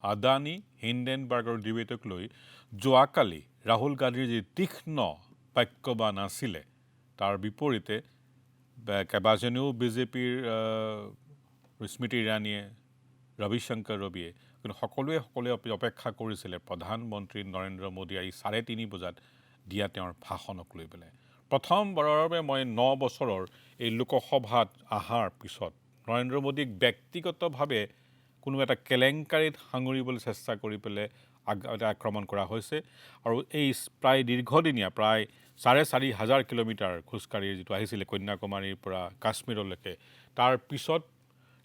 আদানী হিণ্ডেনবাৰ্গৰ ডিবেটক লৈ যোৱাকালি ৰাহুল গান্ধীৰ যি তীক্ষ্ণ বাক্যবান আছিলে তাৰ বিপৰীতে কেইবাজনেও বিজেপিৰ স্মৃতি ইৰাণীয়ে ৰবিশংকৰ ৰবিয়ে কিন্তু সকলোৱে অপেক্ষা কৰিছিলে প্ৰধানমন্ত্ৰী নৰেন্দ্ৰ মোদী আহি 3:30 বজাত দিয়া তেওঁৰ ভাষণক লৈ পেলাই প্ৰথমবাৰৰ বাবে মই 9 বছৰৰ এই লোকসভাত অহাৰ পিছত নৰেন্দ্ৰ মোদীক ব্যক্তিগতভাৱে কোনো এটা কেলেংকাৰীত সাঙুৰিবলৈ চেষ্টা কৰি পেলাই আক্ৰমণ কৰা হৈছে আৰু এই প্ৰায় দীৰ্ঘদিনীয়া প্ৰায় 4,500 কিলোমিটাৰ খোজকাঢ়ি যিটো আহিছিলে কন্যাকুমাৰীৰ পৰা কাশ্মীৰলৈকে তাৰ পিছত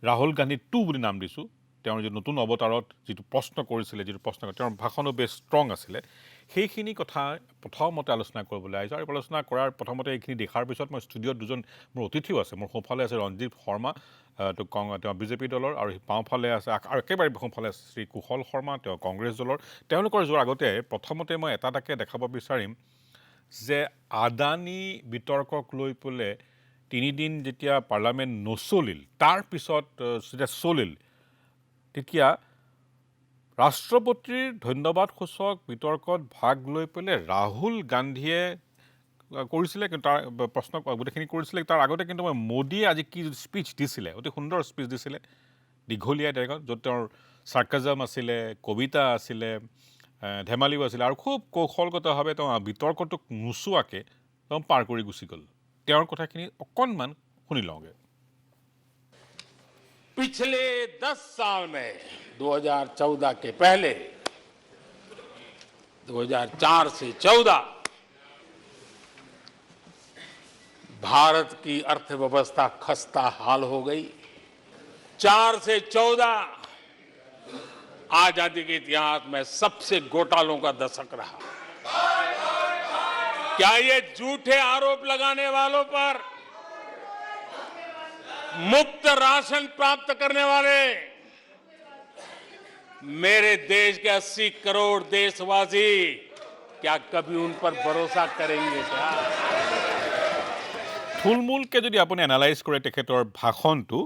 ৰাহুল গান্ধী 2 বুলি নাম দিছোঁ তেওঁৰ যে নতুন অৱতাৰত যিটো প্ৰশ্ন কৰিছিলে যিটো প্ৰশ্ন তেওঁৰ ভাষণো বেছ ষ্ট্ৰং আছিলে সেইখিনি কথা প্ৰথমতে আলোচনা কৰিবলৈ আহিছোঁ আৰু আলোচনা কৰাৰ প্ৰথমতে এইখিনি দেখাৰ পিছত মই ষ্টুডিঅ'ত দুজন মোৰ অতিথিও আছে মোৰ সোঁফালে আছে ৰঞ্জিত শৰ্মা তেওঁ বিজেপি দলৰ আৰু বাওঁফালে আছে আৰু একেবাৰে সোঁফালে আছে শ্ৰী কুশল শৰ্মা তেওঁ কংগ্ৰেছ দলৰ তেওঁলোকৰ যোৱাৰ আগতে প্ৰথমতে মই এটাকে দেখাব বিচাৰিম যে আদানী বিতৰ্কক লৈ পেলাই 3 দিন যেতিয়া পাৰ্লামেণ্ট নচলিল তাৰ পিছত যেতিয়া চলিল তেতিয়া ৰাষ্ট্ৰপতিৰ ধন্যবাদসূচক বিতৰ্কত ভাগ লৈ পেলাই ৰাহুল গান্ধীয়ে কৰিছিলে কিন্তু তাৰ প্ৰশ্ন গোটেইখিনি কৰিছিলে তাৰ আগতে কিন্তু মই মোদীয়ে আজি কি স্পীচ দিছিলে অতি সুন্দৰ স্পীচ দিছিলে দীঘলীয়া ডেগত য'ত তেওঁৰ চাৰ্কাজম আছিলে কবিতা আছিলে ধেমালিও আছিলে আৰু খুব কৌশলগতভাৱে তেওঁ বিতৰ্কটোক নোচোৱাকৈ তেওঁ পাৰ কৰি গুচি গ'ল তেওঁৰ কথাখিনি অকণমান শুনি লওঁগৈ पिछले 10 साल में 2014 के पहले 2004 से 14 भारत की अर्थव्यवस्था खस्ता हाल हो गई 4 से 14 आजादी के इतिहास में सबसे घोटालों का दशक रहा क्या ये झूठे आरोप लगाने वालों पर मुफ्त राशन प्राप्त करने वाले मेरे देश के 80 करोड़ देशवासी क्या कभी उन पर भरोसा करेंगे क्या থুলমূলকৈ যদি আপুনি এনালাইজ কৰে তেখেতৰ ভাষণটো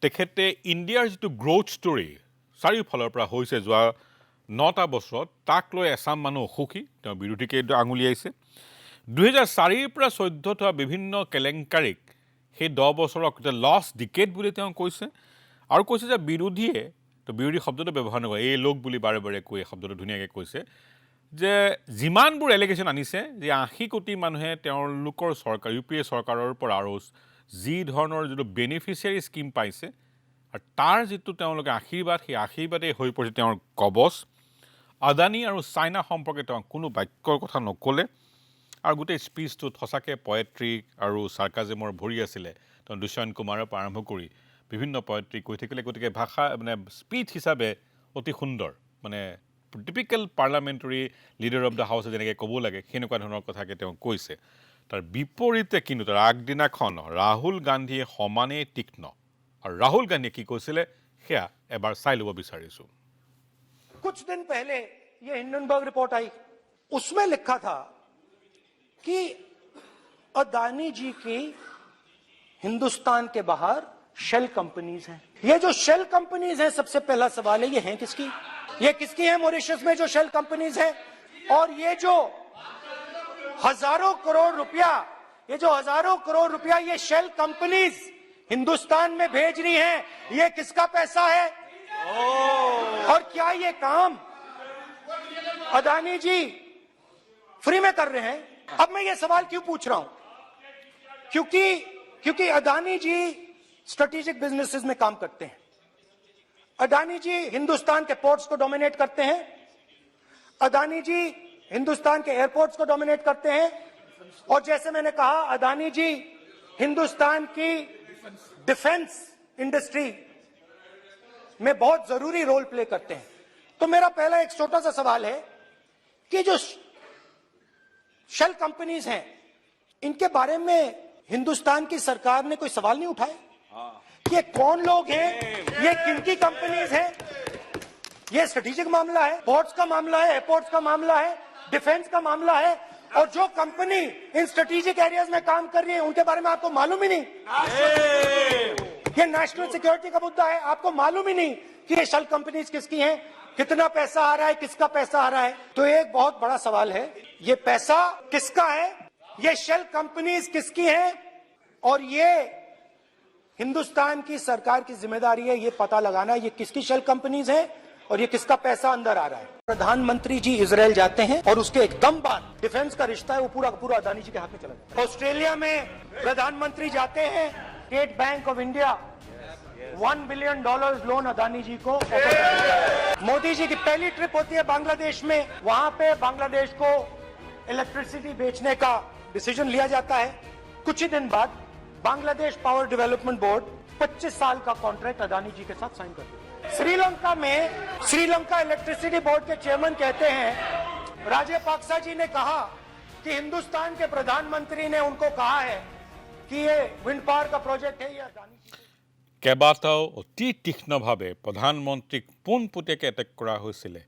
তেখেতে ইণ্ডিয়াৰ যিটো গ্ৰথ ষ্টৰী চাৰিওফালৰ পৰা হৈছে যোৱা 9টা বছৰত তাক লৈ এছাম মানুহ অসুখী তেওঁ বিৰোধীকে আঙুলিয়াইছে 2004ৰ পৰা 14 হোৱা বিভিন্ন কেলেংকাৰীক সেই 10 বছৰক লষ্ট ডিকেড বুলি তেওঁ কৈছে আৰু কৈছে যে বিৰোধী শব্দটো ব্যৱহাৰ নকৰে এই লোক বুলি বাৰে বাৰে কৈ শব্দটো ধুনীয়াকৈ কৈছে যে যিমানবোৰ এলিগেশ্যন আনিছে যে 80 কোটি মানুহে তেওঁলোকৰ চৰকাৰ ইউপিএ চৰকাৰৰ পৰা আৰু যি ধৰণৰ যিটো বেনিফিচিয়াৰী স্কিম পাইছে আৰু তাৰ যিটো তেওঁলোকে আশীৰ্বাদ সেই আশীৰ্বাদেই হৈ পৰিছে তেওঁৰ কবচ আদানী আৰু চাইনা সম্পৰ্কে তেওঁ কোনো বাক্যৰ কথা নক'লে আৰু গোটেই স্পীচটোত সঁচাকৈ পয়েট্ৰিক আৰু চাৰ্কাজমৰ ভৰি আছিলে তেওঁ দুষ্যন্ত কুমাৰৰ পৰা আৰম্ভ কৰি বিভিন্ন পয়েট্ৰিক কৈ থাকিলে গতিকে ভাষা মানে স্পীচ হিচাপে অতি সুন্দৰ মানে টিপিকেল পাৰ্লামেণ্টাৰী লিডাৰ অফ দ্য হাউছে যেনেকৈ ক'ব লাগে সেনেকুৱা ধৰণৰ কথাকে তেওঁ কৈছে তাৰ বিপৰীতে কিন্তু তাৰ আগদিনাখন ৰাহুল গান্ধীয়ে সমানেই তীক্ষ্ণ আৰু ৰাহুল গান্ধীয়ে কি কৈছিলে সেয়া এবাৰ চাই ল'ব বিচাৰিছোঁ कुछ दिन पहले ये हिंडनबर्ग रिपोर्ट आई उसमें लिखा था कि अदानी जी की हिंदुस्तान के बाहर शेल कंपनीज हैं ये जो शेल कंपनीज हैं सबसे पहला सवाल है ये किसकी हैं मॉरिशस में जो शेल कंपनीज हैं और ये जो हजारों करोड़ रुपया ये शेल कंपनीज हिंदुस्तान में भेज रही हैं ये किसका पैसा है और क्या ये काम अदानी जी फ्री में कर रहे हैं अब मैं ये सवाल क्यों पूछ रहा हूं क्योंकि अदानी जी स्ट्रेटेजिक बिजनेसेस में काम करते हैं अदानी जी हिंदुस्तान के पोर्ट्स को डोमिनेट करते हैं अदानी जी हिंदुस्तान के एयरपोर्ट्स को डोमिनेट करते हैं और जैसे मैंने कहा अदानी जी हिंदुस्तान की डिफेंस इंडस्ट्री में बहुत जरूरी रोल प्ले करते हैं तो मेरा पहला एक छोटा सा सवाल है कि जो शेल कंपनीज हैं इनके बारे में हिंदुस्तान की सरकार ने कोई सवाल नहीं उठाए ये कौन लोग हैं ये किनकी कंपनीज हैं ये स्ट्रेटेजिक मामला है पोर्ट्स का मामला है एयरपोर्ट्स का मामला है डिफेंस का मामला है और जो कंपनी इन स्ट्रेटेजिक एरियाज में काम कर रही है उनके बारे में आपको मालूम ही नहीं ये नेशनल सिक्योरिटी का मुद्दा है आपको मालूम ही नहीं कि ये शेल कंपनीज किसकी हैं कितना पैसा आ रहा है, किसका पैसा आ रहा है? तो एक बहुत बड़ा सवाल है, ये पैसा किसका है, ये शेल कंपनीज किसकी हैं, और ये हिंदुस्तान की सरकार की जिम्मेदारी है ये पता लगाना ये किसकी शेल कंपनीज हैं और ये किसका पैसा अंदर आ रहा है। प्रधानमंत्री जी इजराइल जाते हैं और उसके एकदम बाद डिफेंस का रिश्ता है वो पूरा पूरा अदानी जी के हाथ में चला जाता है। ऑस्ट्रेलिया में प्रधानमंत्री जाते हैं, State Bank of India $1 billion loan Adani ji को ऑफर करता है। मोदी जी की पहली ट्रिप होती है बांग्लादेश में, वहां पे बांग्लादेश को इलेक्ट्रिसिटी बेचने का डिसीजन लिया जाता है। कुछ ही दिन बाद बांग्लादेश पावर डेवलपमेंट बोर्ड 25 साल का कॉन्ट्रैक्ट अदानी जी के साथ साइन कर दिया। श्रीलंका में श्रीलंका इलेक्ट्रिसिटी बोर्ड के चेयरमैन कहते हैं राजपक्सा जी ने कहा कि हिंदुस्तान के प्रधानमंत्री ने उनको कहा है कि ये विंड पावर का प्रोजेक्ट है, ये अदानी जी কেইবাটাও অতি তীক্ষ্ণভাৱে প্ৰধানমন্ত্ৰীক পোনপটীয়াকৈ এটেক কৰা হৈছিলে।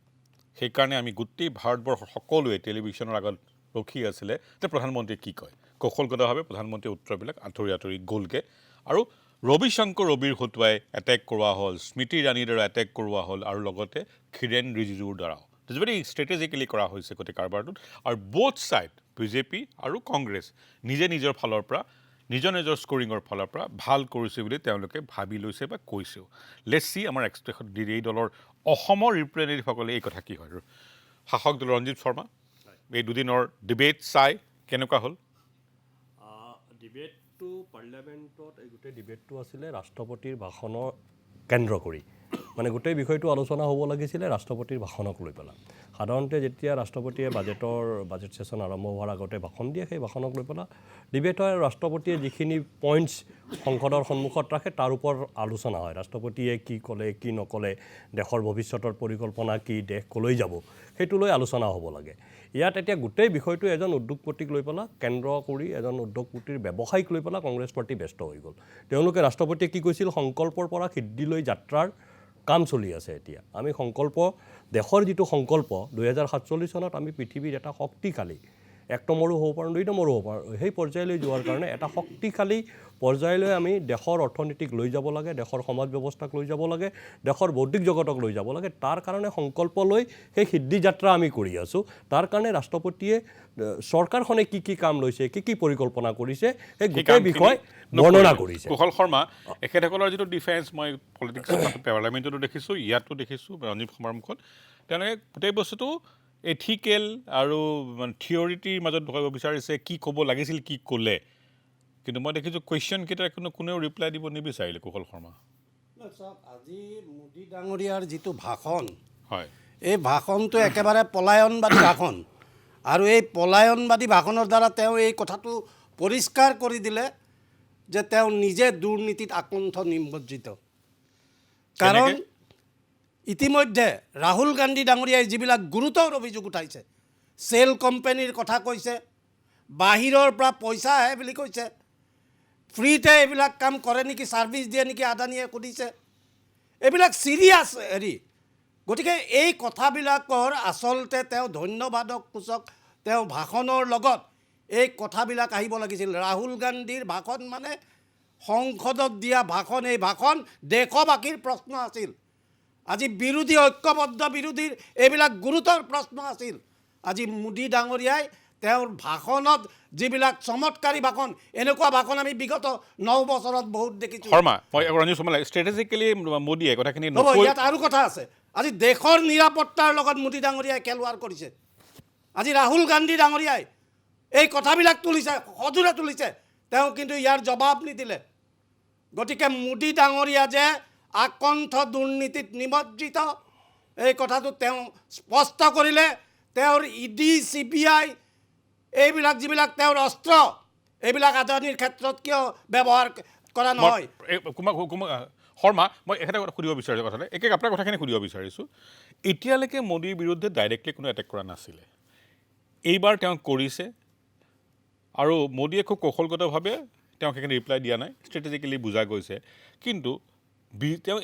সেইকাৰণে আমি গোটেই ভাৰতবৰ্ষৰ সকলোৱে টেলিভিশ্যনৰ আগত ৰখি আছিলে যে প্ৰধানমন্ত্ৰীয়ে কি কয়। কৌশলগতভাৱে প্ৰধানমন্ত্ৰীৰ উত্তৰবিলাক আঁতৰি গ'লগৈ আৰু ৰবিশংকৰ ৰবিৰ হতুৱাই এটেক কৰোৱা হ'ল, স্মৃতি ইৰাণীৰ দ্বাৰা এটেক কৰোৱা হ'ল আৰু লগতে খিৰেণ ৰিজিজুৰ দ্বাৰাও। ইটছ ভেৰি ষ্ট্ৰেটেজিকেলি কৰা হৈছে গোটেই কাৰবাৰটোত। আৰু বোথ ছাইড বিজেপি আৰু কংগ্ৰেছ নিজে নিজৰ ফালৰ পৰা নিজৰ স্কৰিঙৰ ফালৰ পৰা ভাল কৰিছে বুলি তেওঁলোকে ভাবি লৈছে বা কৈছেও। লেটছ চি আমাৰ এক্সপ্ৰেছত এই দলৰ অসমৰ ৰিপ্ৰেজেণ্টেটিভসকলে এই কথা কি হয়। শাসক দল ৰঞ্জিত শৰ্মা, এই দুদিনৰ ডিবেট চাই কেনেকুৱা হ'ল? ডিবেটটো পাৰ্লিয়ামেণ্টত এই গোটেই ডিবেটটো আছিলে ৰাষ্ট্ৰপতিৰ ভাষণৰ কেন্দ্ৰ কৰি, মানে গোটেই বিষয়টো আলোচনা হ'ব লাগিছিলে ৰাষ্ট্ৰপতিৰ ভাষণক লৈ পেলাই। সাধাৰণতে যেতিয়া ৰাষ্ট্ৰপতিয়ে বাজেট ছেশ্যন আৰম্ভ হোৱাৰ আগতে ভাষণ দিয়ে, সেই ভাষণক লৈ পেলাই ডিবেট হয়। ৰাষ্ট্ৰপতিয়ে যিখিনি পইণ্টছ সংসদৰ সন্মুখত ৰাখে তাৰ ওপৰত আলোচনা হয়। ৰাষ্ট্ৰপতিয়ে কি ক'লে, কি নক'লে, দেশৰ ভৱিষ্যতৰ পৰিকল্পনা কি, দেশ ক'লৈ যাব, সেইটো লৈ আলোচনা হ'ব লাগে। ইয়াত এতিয়া গোটেই বিষয়টো এজন উদ্যোগপতিক লৈ পেলাই কেন্দ্ৰ কৰি, এজন উদ্যোগপতিৰ ব্যৱসায়িক লৈ পেলাই কংগ্ৰেছ পাৰ্টি ব্যস্ত হৈ গ'ল। তেওঁলোকে ৰাষ্ট্ৰপতিয়ে কি কৈছিল, সংকল্পৰ পৰা সিদ্ধিলৈ যাত্ৰাৰ কাম চলি আছে। এতিয়া আমি সংকল্প, দেশৰ যিটো সংকল্প 2047 চনত আমি পৃথিৱীৰ এটা শক্তিশালী, 1 নম্বৰো হ'ব পাৰোঁ, 2 নম্বৰো হ'ব পাৰোঁ, সেই পৰ্যায়লৈ যোৱাৰ কাৰণে এটা শক্তিশালী পৰ্যায়লৈ আমি দেশৰ অৰ্থনীতিক লৈ যাব লাগে, দেশৰ সমাজ ব্যৱস্থাক লৈ যাব লাগে, দেশৰ বৌদ্ধিক জগতক লৈ যাব লাগে। তাৰ কাৰণে সংকল্প লৈ সেই সিদ্ধি যাত্ৰা আমি কৰি আছোঁ। তাৰ কাৰণে ৰাষ্ট্ৰপতিয়ে চৰকাৰখনে কি কি কাম লৈছে, কি কি পৰিকল্পনা কৰিছে, সেই গোটেই বিষয় বৰ্ণনা কৰিছে। কুশল শৰ্মা, এখেতসকলৰ যিটো ডিফেন্স মই পলিটিক্স পাৰ্লিয়ামেণ্টতো দেখিছোঁ, ইয়াতো দেখিছোঁ ৰঞ্জিত শৰ্মাৰ মুখত, তেওঁলোকে গোটেই বস্তুটো এথিকেল আৰু থিয়ৰিটিৰ মাজত ধৰিব বিচাৰিছে, কি ক'ব লাগিছিল, কি ক'লে। কিন্তু মই দেখিছোঁ কুৱেশ্যন কেইটাৰ কোনেও ৰিপ্লাই দিব নিবিচাৰিলে। কুশল শৰ্মা, চাওক, আজি মোদী ডাঙৰীয়াৰ যিটো ভাষণ, হয়, এই ভাষণটো একেবাৰে পলায়নবাদী ভাষণ। আৰু এই পলায়নবাদী ভাষণৰ দ্বাৰা তেওঁ এই কথাটো পৰিষ্কাৰ কৰি দিলে যে তেওঁ নিজে দুৰ্নীতিত আকণ্ঠ নিমজ্জিত। কাৰণ ইতিমধ্যে ৰাহুল গান্ধী ডাঙৰীয়াই যিবিলাক গুৰুতৰ অভিযোগ উঠাইছে, চেল কোম্পানীৰ কথা কৈছে, বাহিৰৰ পৰা পইচা আহে বুলি কৈছে, ফ্ৰীতে এইবিলাক কাম কৰে নেকি, ছাৰ্ভিচ দিয়ে নেকি আদানীয়ে সুধিছে, এইবিলাক চিৰিয়াছ হেৰি। গতিকে এই কথাবিলাকৰ আচলতে তেওঁ ধন্যবাদক সূচক তেওঁ ভাষণৰ লগত এই কথাবিলাক আহিব লাগিছিল। ৰাহুল গান্ধীৰ ভাষণ মানে সংসদত দিয়া ভাষণ, এই ভাষণ দেশবাসীৰ প্ৰশ্ন আছিল। আজি বিৰোধী, ঐক্যবদ্ধ বিৰোধীৰ এইবিলাক গুৰুতৰ প্ৰশ্ন আছিল। আজি মোদী ডাঙৰীয়াই তেওঁৰ ভাষণত যিবিলাক চমৎকাৰী ভাষণ, এনেকুৱা ভাষণ আমি বিগত 9 বছৰত বহুত দেখিছোঁ। শৰ্মা, মই ৰঞ্জিত শৰ্মা, ষ্ট্ৰেটেজিকেলি মোদীয়ে কথাখিনি ইয়াত আৰু কথা আছে। আজি দেশৰ নিৰাপত্তাৰ লগত মোদী ডাঙৰীয়াই খেলুৱাড় কৰিছে। আজি ৰাহুল গান্ধী ডাঙৰীয়াই এই কথাবিলাক তুলিছে, সজোৰে তুলিছে, তেওঁ কিন্তু ইয়াৰ জবাব নিদিলে। গতিকে মোদী ডাঙৰীয়া যে আকণ্ঠ দুৰ্নীতিত নিমজ্জিত, এই কথাটো তেওঁ স্পষ্ট কৰিলে। তেওঁৰ ইডি, CBI এইবিলাক যিবিলাক তেওঁৰ অস্ত্ৰ, এইবিলাক আদানীৰ ক্ষেত্ৰত কিয় ব্যৱহাৰ কৰা নহয়? শৰ্মা, মই একেটা কথা সুধিব বিচাৰিছোঁ, কথাটো একে আপোনাৰ কথাখিনি সুধিব বিচাৰিছোঁ। এতিয়ালৈকে মোদীৰ বিৰুদ্ধে ডাইৰেক্টলি কোনো এটেক কৰা নাছিলে, এইবাৰ তেওঁ কৰিছে আৰু মোদীয়ে খুব কৌশলগতভাৱে তেওঁক সেইখিনি ৰিপ্লাই দিয়া নাই, ষ্ট্ৰেটেজিকেলি বুজা গৈছে। কিন্তু তেওঁ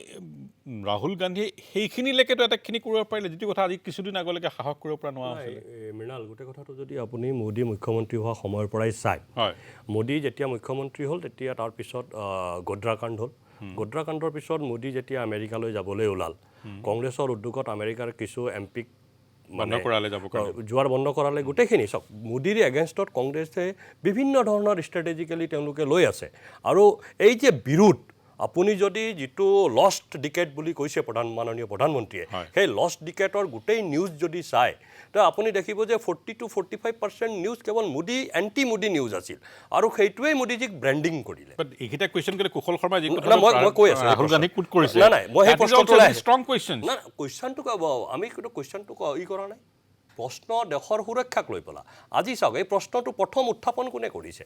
ৰাহুল গান্ধীয়ে সেইখিনিলৈকেতো এটেকখিনি কৰিব পাৰিলে, যিটো কথা আজি কিছুদিন আগলৈকে সাহস কৰিব পৰা নোৱাৰা হৈছিলে। মৃণাল, গোটেই কথাটো যদি আপুনি মোদী মুখ্যমন্ত্ৰী হোৱা সময়ৰ পৰাই চায়, হয়, মোদী যেতিয়া মুখ্যমন্ত্ৰী হ'ল তেতিয়া তাৰপিছত গোদ্ৰা কাণ্ড হ'ল, গোদ্ৰা কাণ্ডৰ পিছত মোদী যেতিয়া আমেৰিকালৈ যাবলৈ ওলাল কংগ্ৰেছৰ উদ্যোগত আমেৰিকাৰ কিছু এমপিক বন্ধ কৰালে যাব কাৰণে। যোৱাৰ বন্ধ কৰালে গোটেইখিনি চাওক মোদীৰ এগেইনষ্টত কংগ্ৰেছে বিভিন্ন ধৰণৰ ষ্ট্ৰেটেজিকেলি তেওঁলোকে লৈ আছে আৰু এই যে বিৰোধ আপুনি যদি যিটো লষ্ট ডিকেট বুলি কৈছে মাননীয় প্ৰধানমন্ত্ৰীয়ে সেই লষ্ট ডিকেটৰ গোটেই নিউজ যদি চায় তো আপুনি দেখিব যে 40 to 45% নিউজ কেৱল মোদী এণ্টি মোদী নিউজ আছিল আৰু সেইটোৱেই মোদীজীক ব্ৰেণ্ডিং কৰিলে বাট এইকেইটা কুৱেশ্যন কৰিলে কুশল শৰ্মা যি মই কৈ আছোঁ ৰাহুল গান্ধীক কোট কৰিছে নাই মই সেই প্ৰশ্নটো ষ্ট্ৰং কুৱেশ্যন না কুৱেশ্যনটো আমি কিন্তু কুৱেশ্যনটো কৰা নাই প্ৰশ্ন দেশৰ সুৰক্ষাক লৈ পেলা আজি চাওক এই প্ৰশ্নটো প্ৰথম উত্থাপন কোনে কৰিছে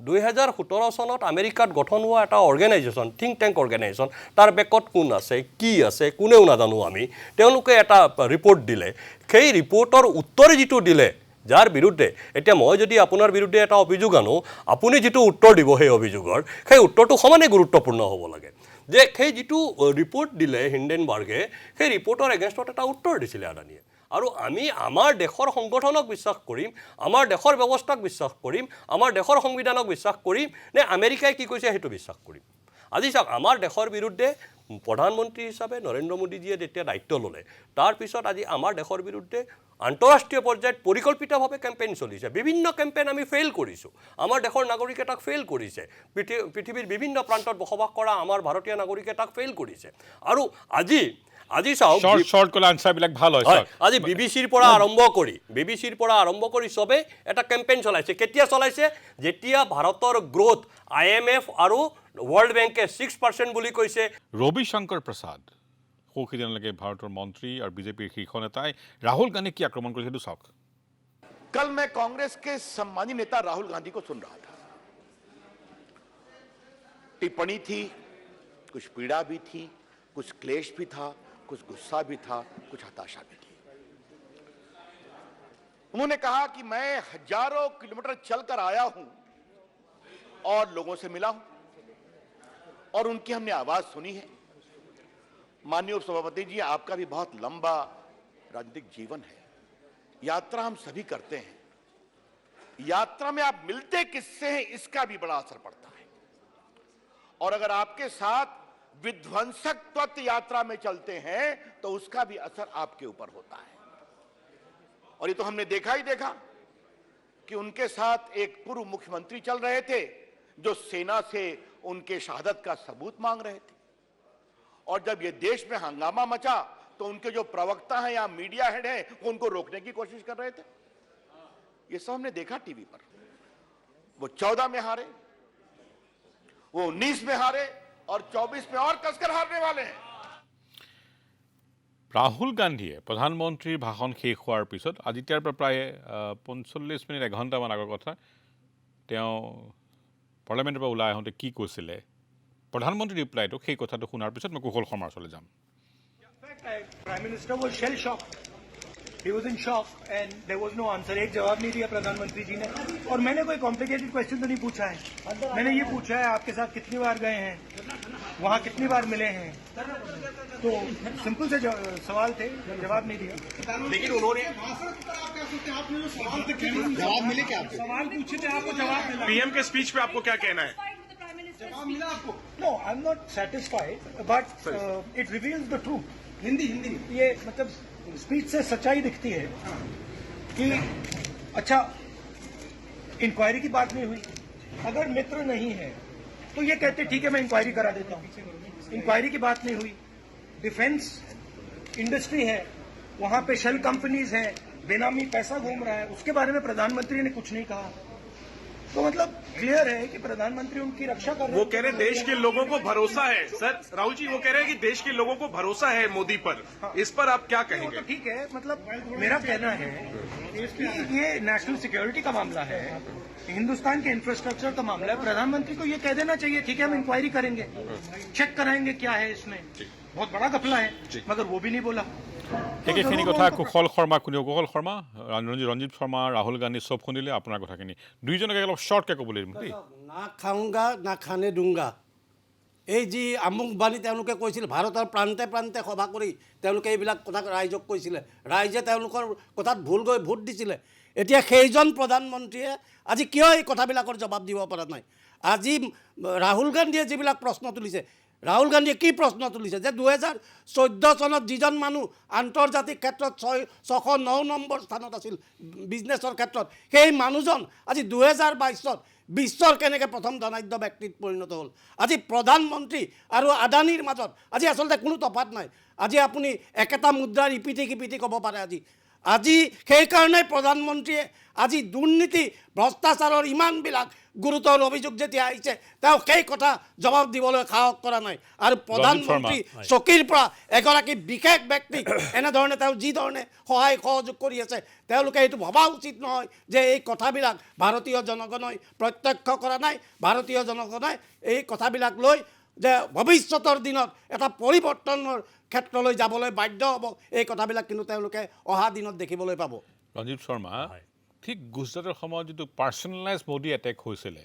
2017 চনত আমেৰিকাত গঠন হোৱা এটা অৰ্গেনাইজেশ্যন থিংক টেংক অৰ্গেনাইজেশ্যন তাৰ বেকত কোন আছে কি আছে কোনেও নাজানো আমি তেওঁলোকে এটা ৰিপৰ্ট দিলে সেই ৰিপৰ্টৰ উত্তৰ যিটো দিলে যাৰ বিৰুদ্ধে এতিয়া মই যদি আপোনাৰ বিৰুদ্ধে এটা অভিযোগ আনো আপুনি যিটো উত্তৰ দিব সেই অভিযোগৰ সেই উত্তৰটো সমানে গুৰুত্বপূৰ্ণ হ'ব লাগে যে সেই যিটো ৰিপৰ্ট দিলে হিন্ডেনবাৰ্গে সেই ৰিপৰ্টৰ এগেইনষ্টত এটা উত্তৰ দিছিলে আদানীয়ে আৰু আমি আমাৰ দেশৰ সংগঠনক বিশ্বাস কৰিম আমাৰ দেশৰ ব্যৱস্থাক বিশ্বাস কৰিম আমাৰ দেশৰ সংবিধানক বিশ্বাস কৰিম নে আমেৰিকাই কি কৈছে সেইটো বিশ্বাস কৰিম আজি চাওক আমাৰ দেশৰ বিৰুদ্ধে প্ৰধানমন্ত্ৰী হিচাপে নৰেন্দ্ৰ মোদীজীয়ে যেতিয়া দায়িত্ব ল'লে তাৰপিছত আজি আমাৰ দেশৰ বিৰুদ্ধে আন্তঃৰাষ্ট্ৰীয় পৰ্যায়ত পৰিকল্পিতভাৱে কেম্পেইন চলিছে বিভিন্ন কেম্পেইন আমি ফেইল কৰিছোঁ আমাৰ দেশৰ নাগৰিকে তাক ফেইল কৰিছে পৃথিৱীৰ বিভিন্ন প্ৰান্তত বসবাস কৰা আমাৰ ভাৰতীয় নাগৰিকে তাক ফেইল কৰিছে আৰু আজি চাওক শৰ্ট কলা আনসাৰবিলাক ভাল হয় আজি বিবিচিৰ পৰা আৰম্ভ কৰি সবে এটা কেম্পেইন চলাইছে কেতিয়া চলাইছে যেতিয়া ভাৰতৰ গ্ৰোথ IMF আৰু ৱৰ্ল্ড বেংকে 6% বুলি কৈছে ৰবি শংকৰ প্ৰসাদ সৌখিদিনলৈকে ভাৰতৰ মন্ত্ৰী আৰু বিজেপিৰ শীৰ্ষ নেতাই ৰাহুল গান্ধী কি আক্ৰমণ কৰিছে সেইটো চাওক कल मैं कांग्रेस के सम्मानित नेता राहुल गांधी को सुन रहा था टिप्पणी थी कुछ पीड़ा भी थी कुछ क्लेश भी था कुछ गुस्सा भी था कुछ हताशा भी थी उन्होंने कहा कि मैं हजारों किलोमीटर चलकर आया हूं और लोगों से मिला हूं और उनकी हमने आवाज सुनी है माननीय उपसभापति जी आपका भी बहुत लंबा राजनीतिक जीवन है यात्रा हम सभी करते हैं यात्रा में आप मिलते किससे हैं इसका भी बड़ा असर पड़ता है और अगर आपके साथ विध्वंसक तत्व यात्रा में चलते हैं तो उसका भी असर आपके ऊपर होता है और ये तो हमने देखा ही देखा कि उनके साथ एक पूर्व मुख्यमंत्री चल रहे थे जो सेना से उनके शहादत का सबूत मांग रहे थे और जब ये देश में हंगामा मचा तो उनके जो प्रवक्ता हैं या मीडिया हेड हैं वो उनको रोकने की कोशिश कर रहे थे ये सब हमने देखा टीवी पर वो 14 में हारे वो 19 में हारे और 24 में और कसकर हारने वाले हैं ৰাহুল গান্ধীয়ে প্ৰধানমন্ত্ৰীৰ ভাষণ শেষ হোৱাৰ পিছত আজি তাৰ পৰা প্ৰায় 45 মিনিট এঘণ্টামান আগৰ কথা তেওঁ পাৰ্লামেণ্টৰ পৰা ওলাই আহোঁতে কি কৈছিলে প্ৰধানমন্ত্ৰীৰ ৰিপ্লাইটো সেই কথাটো শুনাৰ পিছত মই কুশল শৰ্মাৰ ওচৰলৈ যাম प्राइम मिनिस्टर वो shell shock he was in shock and there was no answer एक जवाब नहीं दिया प्रधानमंत्री जी ने और मैंने कोई कॉम्प्लिकेटेड क्वेश्चन तो नहीं पूछा है मैंने ये पूछा है आपके साथ कितनी बार गए हैं वहाँ कितनी बार मिले हैं तो सिंपल से सवाल थे जवाब नहीं दिया लेकिन उन्होंने जवाब मिले क्या सवाल पूछे थे आपको जवाब मिला पीएम के स्पीच पे आपको क्या कहना है जवाब मिला आपको no I am not satisfied but it reveals the truth Hindi ये मतलब स्पीच से सच्चाई दिखती है कि अच्छा इंक्वायरी की बात नहीं हुई अगर मित्र नहीं है तो ये कहते ठीक है मैं इंक्वायरी करा देता हूँ इंक्वायरी की बात नहीं हुई डिफेंस इंडस्ट्री है वहां पे शेल कंपनीज हैं बेनामी पैसा घूम रहा है उसके बारे में प्रधानमंत्री ने कुछ नहीं कहा तो मतलब क्लियर है कि प्रधानमंत्री उनकी रक्षा कर रहे हैं वो कह रहे हैं देश के लोगों को भरोसा है सर राहुल जी वो कह रहे हैं कि देश के लोगों को भरोसा है मोदी पर इस पर आप क्या वो कहेंगे तो ठीक है मतलब मेरा कहना है कि ये नेशनल सिक्योरिटी का मामला है हिंदुस्तान के इंफ्रास्ट्रक्चर का मामला है प्रधानमंत्री को ये कह देना चाहिए ठीक है हम इंक्वायरी करेंगे चेक कराएंगे क्या है इसमें बहुत बड़ा घपला है मगर वो भी नहीं बोला একেখিনি কথা কুশল শৰ্মা শুনিব কুশল শৰ্মা ৰঞ্জিত শৰ্মা ৰাহুল গান্ধী চব শুনিলে আপোনাৰ কথাখিনি দুইজনকে অলপ শ্বৰ্টকৈ ক'বলৈ দিম দেই না খাওঁগা না খানে দুংগা এই যি আমুক বাণী তেওঁলোকে কৈছিল ভাৰতৰ প্ৰান্তে প্ৰান্তে সভা কৰি তেওঁলোকে এইবিলাক কথা ৰাইজক কৈছিলে ৰাইজে তেওঁলোকৰ কথাত ভুল গৈ ভোট দিছিলে এতিয়া সেইজন প্ৰধানমন্ত্ৰীয়ে আজি কিয় এই কথাবিলাকৰ জবাব দিব পৰা নাই আজি ৰাহুল গান্ধীয়ে যিবিলাক প্ৰশ্ন তুলিছে, ৰাহুল গান্ধীয়ে কি প্ৰশ্ন তুলিছে যে 2014 চনত যিজন মানুহ আন্তৰ্জাতিক ক্ষেত্ৰত 609 নম্বৰ স্থানত আছিল বিজনেছৰ ক্ষেত্ৰত, সেই মানুহজন আজি 2022 বিশ্বৰ কেনেকৈ প্ৰথম ধনাঢ্য ব্যক্তিত পৰিণত হ'ল। আজি প্ৰধানমন্ত্ৰী আৰু আদানীৰ মাজত আজি আচলতে কোনো তফাত নাই। আজি আপুনি একেটা মুদ্ৰাৰ ইপিঠি ক'ব পাৰে। আজি সেইকাৰণে প্ৰধানমন্ত্ৰীয়ে আজি দুৰ্নীতি ভ্ৰষ্টাচাৰৰ ইমানবিলাক গুৰুতৰ অভিযোগ যেতিয়া আহিছে তেওঁ সেই কথা জবাব দিবলৈ সাহস কৰা নাই। আৰু প্ৰধানমন্ত্ৰী চকীৰ পৰা এগৰাকী বিশেষ ব্যক্তিক এনেধৰণে তেওঁ যিধৰণে সহায় সহযোগ কৰি আছে, তেওঁলোকে এইটো ভবা উচিত নহয় যে এই কথাবিলাক ভাৰতীয় জনগণই প্ৰত্যক্ষ কৰা নাই, ভাৰতীয় জনগণই এই কথাবিলাক লৈ যে ভৱিষ্যতৰ দিনত এটা পৰিৱৰ্তনৰ ক্ষেত্ৰলৈ যাবলৈ বাধ্য হ'ব, এই কথাবিলাক কিন্তু তেওঁলোকে অহা দিনত দেখিবলৈ পাব। ৰঞ্জিত শৰ্মা, ঠিক গুজৰাটৰ সময়ত যিটো পাৰ্চনেলাইজ মোদী এটেক হৈছিলে,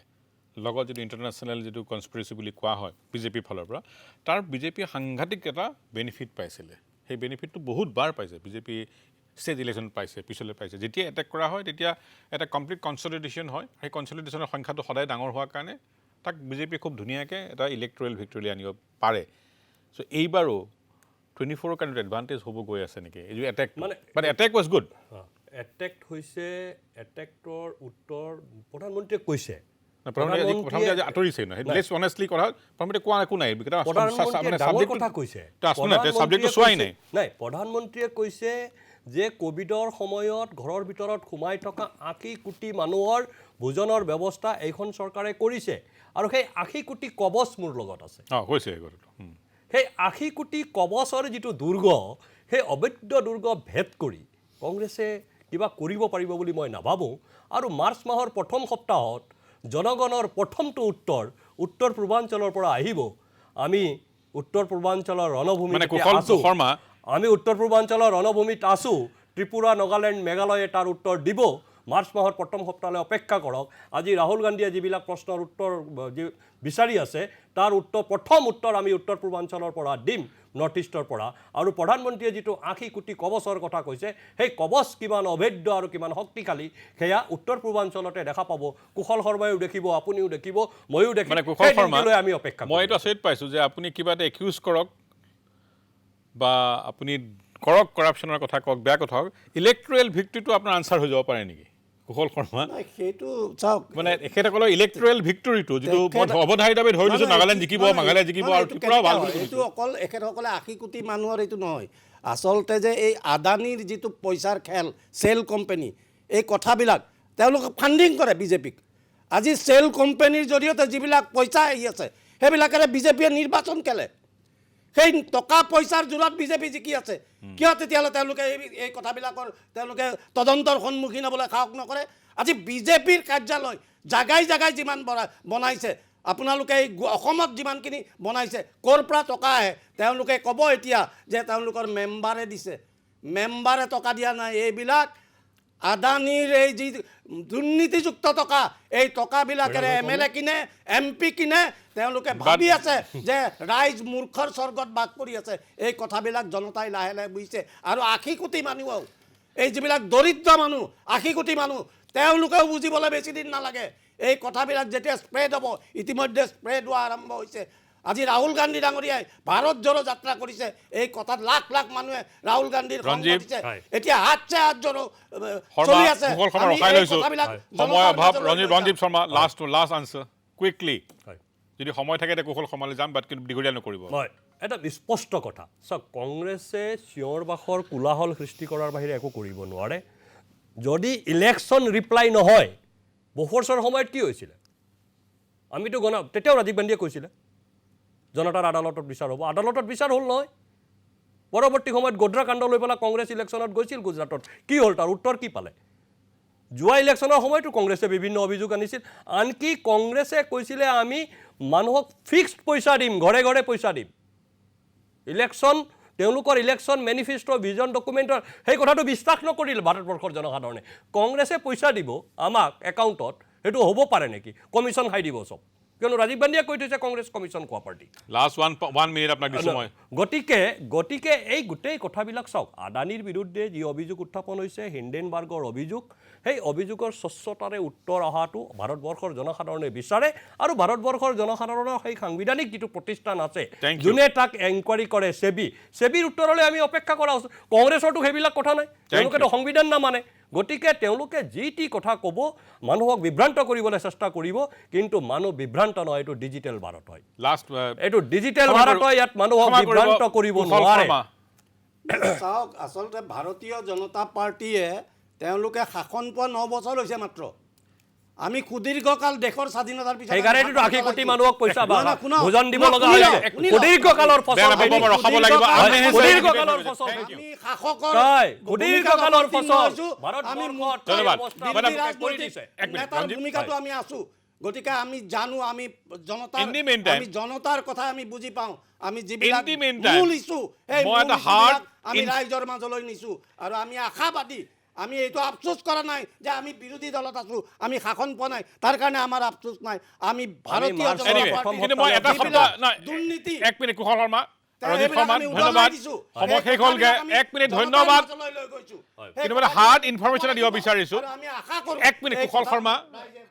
লগত যিটো ইণ্টাৰনেশ্যনেল যিটো কনস্পিৰেচি বুলি কোৱা হয় বিজেপিৰ ফালৰ পৰা, তাৰ বিজেপিয়ে সাংঘাতিক এটা বেনিফিট পাইছিলে। সেই বেনিফিটটো বহুতবাৰ পাইছে। বিজেপি ষ্টেট ইলেকশ্যন পাইছে, পিছলৈ পাইছে। যেতিয়া এটেক কৰা হয় তেতিয়া এটা কমপ্লিট কনচলিডেশ্যন হয়। সেই কনচলিডেশ্যনৰ সংখ্যাটো সদায় ডাঙৰ হোৱাৰ কাৰণে তাক বিজেপিয়ে খুব ধুনীয়াকৈ এটা ইলেক্টৰেল ভিক্টৰী আনিব পাৰে। চ' এইবাৰো 24ৰ কাৰণে এডভান্টেজ হ'ব গৈ আছে নেকি এই এটেক? মানে এটেক ৱাজ গুড। এটেক হৈছে, এটেকটোৰ উত্তৰ প্ৰধানমন্ত্ৰীয়ে কৈছে। প্ৰধানমন্ত্ৰীয়ে আঁতৰিছে নহয়, লেটছ অনেষ্টলি কথা, প্ৰধানমন্ত্ৰীয়ে কোৱা একো নাই। প্ৰধানমন্ত্ৰীয়ে কৈছে যে ক'ভিডৰ সময়ত ঘৰৰ ভিতৰত সোমাই থকা 80 কোটি মানুহৰ ভোজনৰ ব্যৱস্থা এইখন চৰকাৰে কৰিছে, আৰু সেই 80 কোটি কবচ মোৰ লগত আছে। সেই 80 কোটি কবচৰ যিটো দুৰ্গ, সেই অবৈধ দুৰ্গ ভেদ কৰি কংগ্ৰেছে কিবা কৰিব পাৰিব বুলি মই নাভাবোঁ। আৰু মাৰ্চ মাহৰ প্ৰথম সপ্তাহত জনগণৰ প্ৰথমটো উত্তৰ পূৰ্বাঞ্চলৰ পৰা আহিব। আমি উত্তৰ পূৰ্বাঞ্চলৰ ৰণভূমিত আছোঁ। ত্ৰিপুৰা, নাগালেণ্ড, মেঘালয়ে তাৰ উত্তৰ দিব। মাৰ্চ মাহৰ প্ৰথম সপ্তাহলৈ অপেক্ষা কৰক। আজি ৰাহুল গান্ধীয়ে যিবিলাক প্ৰশ্নৰ উত্তৰ বিচাৰি আছে, তাৰ প্ৰথম উত্তৰ আমি উত্তৰ পূৰ্বাঞ্চলৰ পৰা দিম, নৰ্থ ইষ্টৰ পৰা। আৰু প্ৰধানমন্ত্ৰীয়ে যিটো 80 কোটি কবচৰ কথা কৈছে, সেই কবচ কিমান অভেদ্য আৰু কিমান শক্তিশালী সেয়া উত্তৰ পূৰ্বাঞ্চলতে দেখা পাব। কুশল শৰ্মায়ো দেখিব, আপুনিও দেখিব, ময়ো দেখিম। আমি অপেক্ষা মই এইটো আচৰিত পাইছোঁ যে আপুনি কিবা এটা একিউজ কৰক বা আপুনি কৰক, কৰাপশ্যনৰ কথা কওক, বেয়া কথা হওক, ইলেক্টৰেল ভিক্টৰীটো আপোনাৰ আনচাৰ হৈ যাব পাৰে নেকি কুশল শৰ্মা? সেইটো চাওক, মানে এখেতসকলৰ ইলেক্টৰেল ভিক্টৰীটো যিটো অৱধাৰিতভাৱে ধৰি লৈছোঁ, নাগালেণ্ড জিকিব, মেঘালয় জিকিব আৰু ত্ৰিপুৰাও ভাল বুলি এইটো অকল এখেতসকলে 80 কোটি মানুহৰ এইটো নহয়। আচলতে যে এই আদানীৰ যিটো পইচাৰ খেল, চেল কোম্পানী, এই কথাবিলাক তেওঁলোকে ফাণ্ডিং কৰে বিজেপিক। আজি চেল কোম্পানীৰ জৰিয়তে যিবিলাক পইচা আহি আছে, সেইবিলাকেৰে বিজেপিয়ে নিৰ্বাচন খেলে। সেই টকা পইচাৰ জোৰত বিজেপি জিকি আছে। কিয় তেতিয়াহ'লে তেওঁলোকে এই কথাবিলাকৰ তেওঁলোকে তদন্তৰ সন্মুখীন হ'বলৈ সাহস নকৰে? আজি বিজেপিৰ কাৰ্যালয় জাগাই জাগাই যিমান বনাইছে, আপোনালোকে এই অসমত যিমানখিনি বনাইছে, ক'ৰ পৰা টকা আহে তেওঁলোকে ক'ব এতিয়া যে তেওঁলোকৰ মেম্বাৰে দিছে। মেম্বাৰে টকা দিয়া নাই। এইবিলাক আদানীৰ এই যি দুৰ্নীতিযুক্ত টকা, এই টকাবিলাকেৰে MLA কিনে, MP কিনে। তেওঁলোকে ভাবি আছে যে ৰাইজ মূৰ্খৰ স্বৰ্গত বাস কৰি আছে। এই কথাবিলাক জনতাই লাহে লাহে বুজিছে। আৰু 80 কোটি মানুহও, এই যিবিলাক দৰিদ্ৰ মানুহ 80 কোটি মানুহ, তেওঁলোকেও বুজিবলৈ বেছি দিন নালাগে। এই কথাবিলাক যেতিয়া স্প্ৰেড হ'ব, ইতিমধ্যে স্প্ৰেড হোৱা আৰম্ভ হৈছে। আজি ৰাহুল গান্ধী ডাঙৰীয়াই ভাৰত জোৰো যাত্ৰা কৰিছে। এই কথাত লাখ লাখ মানুহে ৰাহুল গান্ধীৰ সংগ দিছে। এতিয়া হাত জোৰো চলি আছে। Ranjit Sharma, last answer quickly, যদি সময় থাকে এতিয়া কুশল শৰ্মালৈ যাম, বাট কিন্তু দীঘলীয়া নকৰিব। এটা স্পষ্ট কথা, চাওক, কংগ্ৰেছে চিঞৰ বাখৰ কোলাহল সৃষ্টি কৰাৰ বাহিৰে একো কৰিব নোৱাৰে। যদি ইলেকশ্যন ৰিপ্লাই নহয়, বফৰ্ছৰ সময়ত কি হৈছিলে আমিতো তেতিয়াও ৰাজীৱ গান্ধীয়ে কৈছিলে জনতাৰ আদালতত বিচাৰ হ'ব। আদালতত বিচাৰ হ'ল নহয়। পৰৱৰ্তী সময়ত গোদ্ৰা কাণ্ড লৈ পেলাই কংগ্ৰেছ ইলেকশ্যনত গৈছিল গুজৰাটত। কি হ'ল, তাৰ উত্তৰ কি পালে? যোৱা ইলেকশ্যনৰ সময়তো কংগ্ৰেছে বিভিন্ন অভিযোগ আনিছিল। আনকি কংগ্ৰেছে কৈছিলে আমি মানুহক ফিক্সড পইচা দিম, ঘৰে ঘৰে পইচা দিম। ইলেকশ্যন, তেওঁলোকৰ ইলেকশ্যন মেনিফেষ্টো, ভিজন ডকুমেণ্টৰ সেই কথাটো বিশ্বাস নকৰিলে ভাৰতবৰ্ষৰ জনসাধাৰণে। কংগ্ৰেছে পইচা দিব আমাক একাউণ্টত, সেইটো হ'ব পাৰে নেকি? কমিশ্যন খাই দিব চব। কিয়নো ৰাজীৱ গান্ধীয়ে কৈ থৈছে কংগ্ৰেছ কমিশ্যন খোৱা পাৰ্টি লাষ্ট ওৱান মিনিট আপোনাক দিছোঁ মই গতিকে এই গোটেই কথাবিলাক চাওক আদানীৰ বিৰুদ্ধে যি অভিযোগ উত্থাপন হৈছে হিণ্ডেনবাৰ্গৰ অভিযোগ সেই অভিযোগৰ স্বচ্ছতাৰে উত্তৰ অহাটো ভাৰতবৰ্ষৰ জনসাধাৰণে বিচাৰে আৰু ভাৰতবৰ্ষৰ জনসাধাৰণৰ সেই সাংবিধানিক যিটো প্ৰতিষ্ঠান আছে Thank you. যোনে তাক এনকুৱাৰী কৰে সেবিৰ উত্তৰলৈ আমি অপেক্ষা কৰা উচিত কংগ্ৰেছৰতো সেইবিলাক কথা নাই তেওঁলোকেতো সংবিধান নামানে গতিকে তেওঁলোকে যি টি কথা ক'ব মানুহক বিভ্ৰান্ত কৰিবলৈ চেষ্টা কৰিব কিন্তু মানুহ বিভ্ৰান্ত নহয় এইটো ডিজিটেল ভাৰত হয় লাষ্ট এইটো ডিজিটেল ভাৰত হয় ইয়াত মানুহক বিভ্ৰান্ত কৰিব নোৱাৰে চাওক আচলতে ভাৰতীয় জনতা পাৰ্টীয়ে তেওঁলোকে শাসন পোৱা 9 বছৰ হৈছে মাত্ৰ আমি সুদীৰ্ঘকাল দেশৰ স্বাধীনতাৰ পিছত সেইকাৰণেতো 80 কোটি মানুহক পইচা ভোজন দিব লগা শুনি হৈছে লওক। সুদীৰ্ঘকালৰ ফচল ৰখাব লাগিব সুদীৰ্ঘকালৰ ফচল আমি শাসকৰ সুদীৰ্ঘকালৰ ফচল আমি ধন্যবাদ। দিল্লী ৰাজনৈতিক এক মিনিট, নেতাৰ ৰঞ্জিত। ভূমিকাটো আমি আছো গতিকে আমি জানো আমি In the meantime- আমি জনতাৰ কথা আমি বুজি পাওঁ আমি In যিবিলাক the meantime, মূল ইছ্যু এই মই মূল এটা ইছ্যুবিলাক hard আমি in- ৰাইজৰ মাজলৈ নিছো আৰু আমি আশাবাদী আমি এইটো আফচোচ কৰা নাই যে আমি বিৰোধী দলত আছো আমি শাসন পোৱা নাই তাৰ কাৰণে আমাৰ আফচোচ নাই আমি ভাৰতীয় মাৰ্চ জনতা Anyway, পাৰ্টীৰ কিন্তু মই এটা শব্দ যিবিলাক নাই দুৰ্নীতি এক মিনিট কুশল শৰ্মা তেওঁ ৰঞ্জিত এইবিলাক শৰ্মা আমি উদলাই ধন্যবাদ দিছো। সময় শেষ হ'লগে সেইবিলাক আমি এক মিনিট জনতাৰ ধন্যবাদ মাজলৈ লৈ গৈছো। কিন্তু মই হাৰ্ড ইনফৰমেশ্যন দিব বিচাৰিছোঁ আৰু আমি আশা কৰোঁ এক মিনিট এই কুশল কথা শৰ্মা ৰাইজে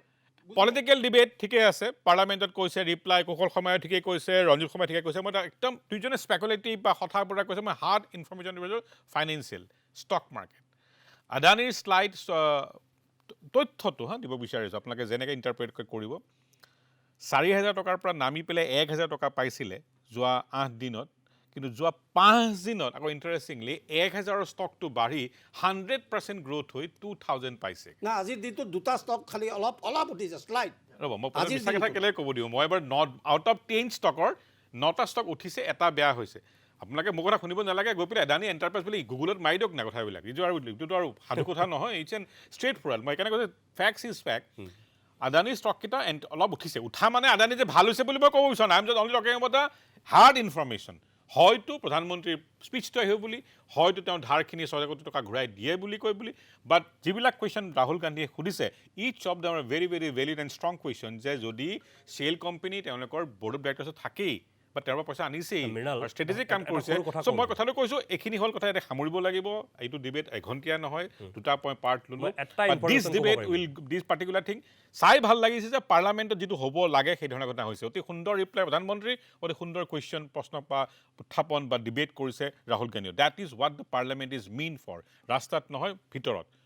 পলিটিকেল ডিবেট ঠিকে আছে পাৰ্লামেণ্টত কৈছে ৰিপ্লাই কুশল শৰ্মাই ঠিকে কৈছে ৰঞ্জিত শৰ্মাই ঠিকে কৈছে মই এটা একদম দুইজনে স্পেকুলেটিভ বা হঠাৎ পৰা কৈছে মই হাৰ্ড ইনফৰমেশ্যন দিব বিচাৰিছোঁ ফাইনেন্সিয়েল ষ্টক মাৰ্কেট আদানীৰ শ্লাইড তথ্যটো দিব বিচাৰিছোঁ আপোনালোকে যেনেকৈ ইণ্টাৰপ্ৰেট কৰিব 4,000 টকাৰ পৰা নামি পেলাই 1,000 টকা পাইছিলে যোৱা 8 দিনত কিন্তু যোৱা 5 দিনত আকৌ ইণ্টাৰেষ্টিংলি 1,000ৰ ষ্টকটো বাঢ়ি 100% গ্ৰ'থ হৈ 2,000 পাইছে না আজিৰ দিনটো দুটা ষ্টক খালি অলপ উঠিছে শ্লাইড ৰ'ব মই আজিৰ মিছা কথা দিনটো। কেলৈ ক'ব দিওঁ মই এবাৰ আউট অফ 10 ষ্টকৰ 9টা ষ্টক উঠিছে এটা বেয়া হৈছে আপোনালোকে মোৰ কথা শুনিব নালাগে গৈ পেলাই আদানী এণ্টাৰপ্ৰাইজ বুলি গুগলত মাৰি দিয়ক না কথাবিলাক এইটোতো আৰু সাধু কথা নহয় ইটছ এন ষ্ট্ৰেইট ফৰৱাৰ্ড মই সেইকাৰণে কৈছোঁ ফেক্টছ ইজ ফেক্ট আদানী ষ্টককেইটা অলপ উঠিছে উঠা মানে আদানী যে ভাল হৈছে বুলি মই ক'ব বিচৰা নাই I am just only talking about the hard information হয়তো প্ৰধানমন্ত্ৰীৰ স্পীচটো আহিব বুলি হয়তো তেওঁ ধাৰখিনি 6 কোটি টকা ঘূৰাই দিয়ে বুলি কয় বুলি বাট যিবিলাক কুৱেশ্যন ৰাহুল গান্ধীয়ে সুধিছে each of them are very very valid and strong question যে যদি চেল কোম্পানী তেওঁলোকৰ বৰ্ড অফ ডাইৰেক্টৰ্ছত থাকেই বা তেওঁৰ পৰা পইচা আনিছেই মৃণাল, আৰু ষ্ট্ৰেটেজিক কাম এটা কৰিছে সৰু কথা চ' মই কওঁ। কথাটো কৈছোঁ এইখিনি হ'ল কথা ইয়াতে সামৰিব লাগিব এইটো ডিবেট এঘণ্টীয়া নহয় দুটা পাৰ্ট ল'লোঁ মই এটা দিছ information ডিবেট ক'ব পাৰিম। উইল দিছ পাৰ্টিকুলাৰ থিং চাই ভাল লাগিছে যে পাৰ্লামেণ্টত যিটো হ'ব লাগে সেই ধৰণৰ কথা হৈছে অতি সুন্দৰ ৰিপ্লাই প্ৰধানমন্ত্ৰী অতি সুন্দৰ কুৱেশ্যন প্ৰশ্ন বা উত্থাপন বা ডিবেট কৰিছে ৰাহুল গান্ধীয়ে that is what the parliament is mean for ৰাস্তাত নহয় ভিতৰত